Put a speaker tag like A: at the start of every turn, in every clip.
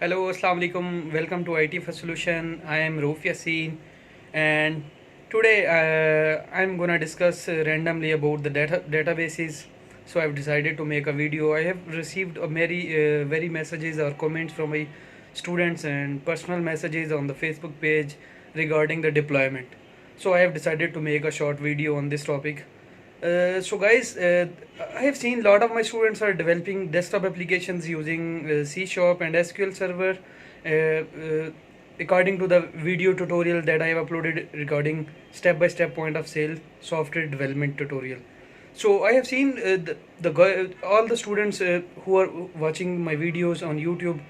A: Hello, Assalamu alaikum. Welcome to IT for Solution. I am Rauf Yassin, and today I'm gonna discuss randomly about the databases. So I've decided to make a video. I have received a very messages or comments from my students and personal messages on the Facebook page regarding the deployment. So I have decided to make a short video on this topic. So guys, I have seen a lot of my students are developing desktop applications using C Sharp and SQL Server. According to the video tutorial that I have uploaded regarding step-by-step point of sale software development tutorial. So I have seen all the students who are watching my videos on YouTube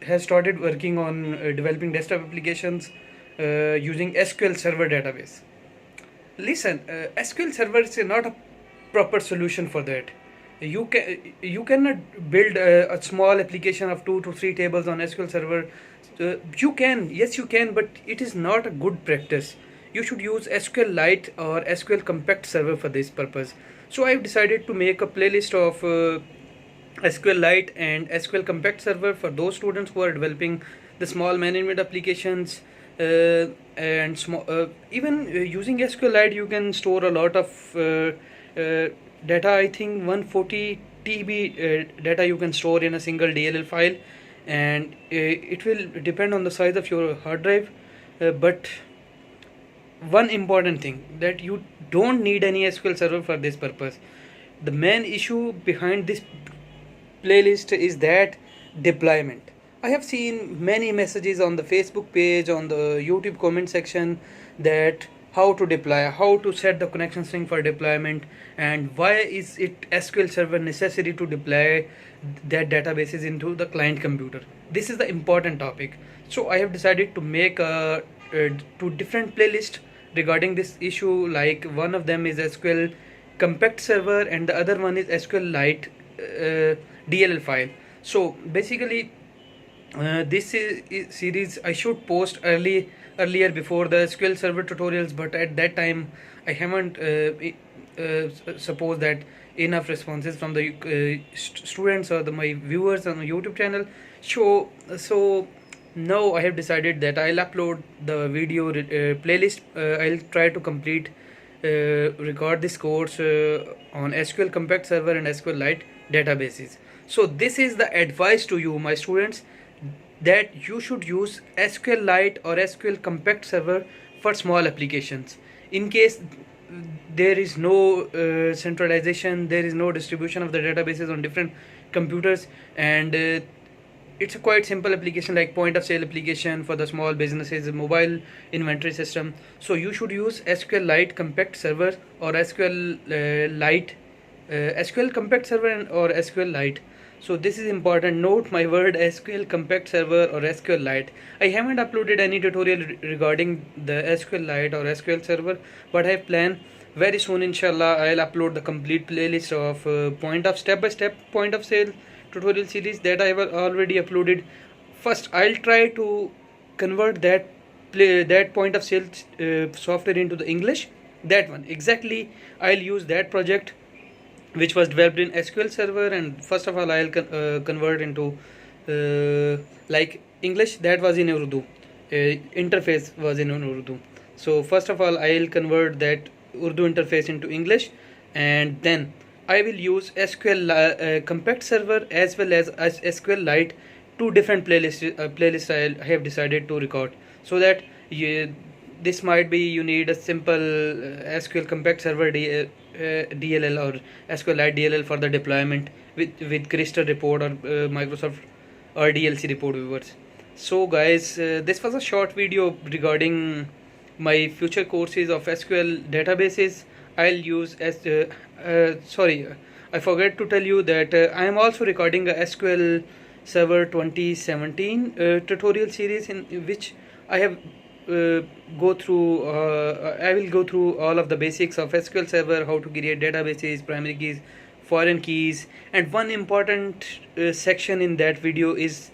A: has started working on developing desktop applications using SQL Server database. Listen, SQL Server is not a proper solution for that. You cannot build a small application of 2 to 3 tables on SQL Server. You can, yes, you can, but it is not a good practice. You should use Sqllite or SQL Compact Server for this purpose. So I've decided to make a playlist of SQLite and SQL Compact Server for those students who are developing the small management applications. And even using SQLite, you can store a lot of data. I think 140 TB data you can store in a single DLL file, and it will depend on the size of your hard drive. But one important thing, that you don't need any SQL Server for this purpose. The main issue behind this playlist is that deployment. I have seen many messages on the Facebook page, on the YouTube comment section, that how to deploy, how to set the connection string for deployment, and why is it SQL Server necessary to deploy that databases into the client computer. This is the important topic. So I have decided to make two different playlists regarding this issue. Like, one of them is SQL Compact Server and the other one is SQLite DLL file. So basically, this series I should post earlier before the SQL Server tutorials, but at that time I haven't supposed that enough responses from the students or my viewers on the YouTube channel. So now I have decided that I'll upload the video playlist. I'll try to complete record this course on SQL Compact Server and SQLite databases. So this is the advice to you, my students, that you should use SQLite or SQL Compact Server for small applications. In case there is no centralization, there is no distribution of the databases on different computers, and it's a quite simple application like point of sale application for the small businesses, mobile inventory system. So you should use SQLite Compact Server or SQL Compact Server or SQLite. So this is important. Note my word, SQL Compact Server or SQLite. I haven't uploaded any tutorial regarding the SQLite or SQL Server, but I plan very soon, inshallah, I'll upload the complete playlist of step-by-step point of sale tutorial series that I have already uploaded. First, I'll try to convert that point of sale software into the English. That one exactly, I'll use that project which was developed in SQL Server, and first of all I'll convert into like English. That was in Urdu, interface was in Urdu. So first of all I'll convert that Urdu interface into English, and then I will use SQL Compact Server as well as SQLite, two different playlists I have decided to record, so that this might be you need a simple SQL Compact Server DLL or SQLite DLL for the deployment with Crystal report or Microsoft or DLC report viewers. So guys, this was a short video regarding my future courses of SQL databases. I'll use sorry, I forgot to tell you that I am also recording a SQL Server 2017 tutorial series, in which I have I will go through all of the basics of SQL Server, how to create databases, primary keys, foreign keys, and one important section in that video is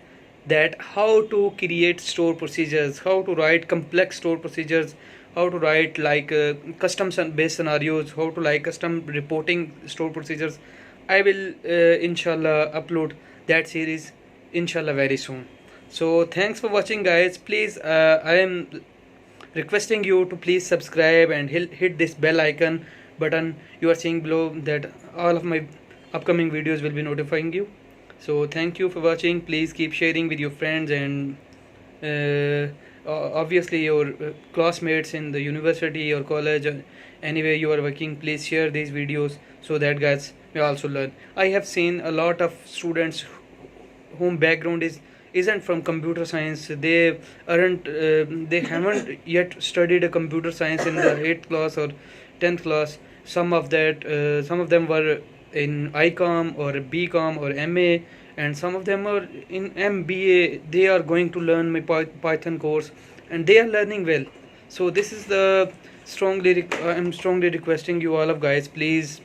A: that how to create store procedures, how to write complex store procedures, how to write like custom based scenarios, how to like custom reporting store procedures. I will inshallah upload that series inshallah very soon. So thanks for watching, guys. Please, I am requesting you to please subscribe and hit this bell icon button you are seeing below, that all of my upcoming videos will be notifying you. So thank you for watching. Please keep sharing with your friends and obviously your classmates in the university or college or anywhere you are working. Please share these videos so that guys may also learn. I have seen a lot of students whom background isn't from computer science. They aren't they haven't yet studied a computer science in the 8th class or 10th class. Some of them were in ICOM or BCom or MA, and some of them are in MBA. They are going to learn my Python course, and they are learning well. So this is the I'm strongly requesting you all of guys, please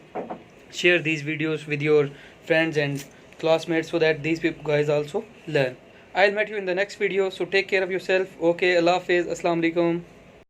A: share these videos with your friends and classmates so that these people guys also learn. I'll meet you in the next video, so take care of yourself. Okay, Allah Hafiz, Assalamu Alaikum.